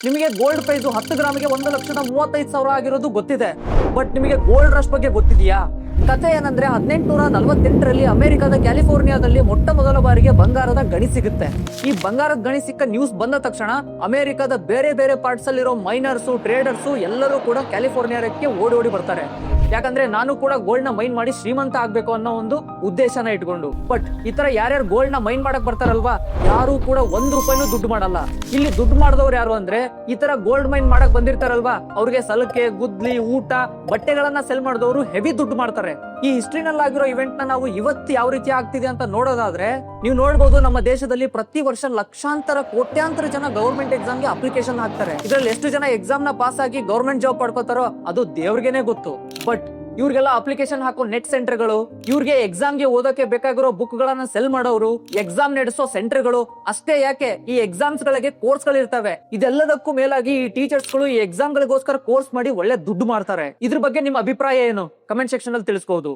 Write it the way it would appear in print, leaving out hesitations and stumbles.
ನಿಮಗೆ gold price 10 ಗ್ರಾಮಿಗೆ 1,35,000 ಆಗಿರೋದು ಗೊತ್ತಿದೆ. ಬಟ್ ನಿಮಗೆ ಗೋಲ್ಡ್ ರಶ್ ಬಗ್ಗೆ ಗೊತ್ತಿದೆಯಾ? ಕಥೆ ಏನಂದ್ರೆ 1848ರಲ್ಲಿ ಅಮೆರಿಕದ ಕ್ಯಾಲಿಫೋರ್ನಿಯಾದಲ್ಲಿ ಮೊಟ್ಟ ಮೊದಲ ಬಾರಿಗೆ ಬಂಗಾರದ ಗಣಿ ಸಿಗುತ್ತೆ. ಈ ಬಂಗಾರದ ಗಣಿ ಸಿಕ್ಕ ನ್ಯೂಸ್ ಬಂದ ತಕ್ಷಣ ಅಮೆರಿಕದ ಬೇರೆ ಬೇರೆ ಪಾರ್ಟ್ಸ್ ಅಲ್ಲಿರೋ ಮೈನರ್ಸ್, ಟ್ರೇಡರ್ಸ್ ಎಲ್ಲರೂ ಕೂಡ ಕ್ಯಾಲಿಫೋರ್ನಿಯಾಕ್ಕೆ ಓಡಿ ಬರ್ತಾರೆ. ಯಾಕಂದ್ರೆ ನಾನು ಕೂಡ ಗೋಲ್ಡ್ ನ ಮೈನ್ ಮಾಡಿ ಶ್ರೀಮಂತ ಆಗ್ಬೇಕು ಅನ್ನೋ ಒಂದು ಉದ್ದೇಶನ ಇಟ್ಕೊಂಡು. ಬಟ್ ಈ ತರ ಯಾರ್ಯಾರು ಗೋಲ್ಡ್ ನ ಮೈನ್ ಮಾಡಕ್ ಬರ್ತಾರಲ್ವಾ, ಯಾರು ಕೂಡ 1 ರೂಪಾಯಿನೂ ದುಡ್ಡು ಮಾಡಲ್ಲ. ಇಲ್ಲಿ ದುಡ್ಡು ಮಾಡಿದವ್ರು ಯಾರು ಅಂದ್ರೆ ಈ ತರ ಗೋಲ್ಡ್ ಮೈನ್ ಮಾಡಕ್ ಬಂದಿರ್ತಾರಲ್ವಾ, ಅವ್ರಿಗೆ ಸಲಕೆ, ಗುದ್ಲಿ, ಊಟ, ಬಟ್ಟೆಗಳನ್ನ ಸೆಲ್ ಮಾಡಿದವರು ಹೆವಿ ದುಡ್ಡು ಮಾಡ್ತಾರೆ. ಈ ಹಿಸ್ಟ್ರಿನಲ್ಲಾಗಿರೋ ಇವೆಂಟ್ ನ ನಾವು ಇವತ್ತು ಯಾವ ರೀತಿ ಆಗ್ತಿದೆ ಅಂತ ನೋಡೋದಾದ್ರೆ ನೀವು ನೋಡ್ಬೋದು, ನಮ್ಮ ದೇಶದಲ್ಲಿ ಪ್ರತಿ ವರ್ಷ ಲಕ್ಷಾಂತರ ಕೋಟ್ಯಾಂತರ ಜನ ಗವರ್ಮೆಂಟ್ ಎಕ್ಸಾಮ್ಗೆ ಅಪ್ಲಿಕೇಶನ್ ಹಾಕ್ತಾರೆ. ಇದ್ರಲ್ಲಿ ಎಷ್ಟು ಜನ ಎಕ್ಸಾಮ್ ನ ಪಾಸ್ ಆಗಿ ಗವರ್ಮೆಂಟ್ ಜಾಬ್ ಪಡ್ಕೋತಾರೋ ಅದು ದೇವ್ರಿಗೆನೆ ಗೊತ್ತು. ಬಟ್ ಇವ್ರಿಗೆಲ್ಲ ಅಪ್ಲಿಕೇಶನ್ ಹಾಕೋ ನೆಟ್ ಸೆಂಟರ್ಗಳು, ಇವ್ರಿಗೆ ಎಕ್ಸಾಮ್ಗೆ ಓದೋಕೆ ಬೇಕಾಗಿರೋ ಬುಕ್ ಗಳನ್ನ ಸೆಲ್ ಮಾಡೋರು, ಎಕ್ಸಾಮ್ ನಡೆಸೋ ಸೆಂಟರ್ಗಳು ಅಷ್ಟೇ ಯಾಕೆ, ಈ ಎಕ್ಸಾಮ್ಸ್ ಗಳಿಗೆ ಕೋರ್ಸ್ ಗಳಿರ್ತವೆ. ಇದೆಲ್ಲದಕ್ಕೂ ಮೇಲಾಗಿ ಈ ಟೀಚರ್ಸ್ ಗಳು ಈ ಎಕ್ಸಾಮ್ ಗಳಿಗೋಸ್ಕರ ಕೋರ್ಸ್ ಮಾಡಿ ಒಳ್ಳೆ ದುಡ್ಡು ಮಾಡ್ತಾರೆ. ಇದ್ರ ಬಗ್ಗೆ ನಿಮ್ಮ ಅಭಿಪ್ರಾಯ ಏನು? ಕಮೆಂಟ್ ಸೆಕ್ಷನ್ ಅಲ್ಲಿ ತಿಳಿಸಬಹುದು.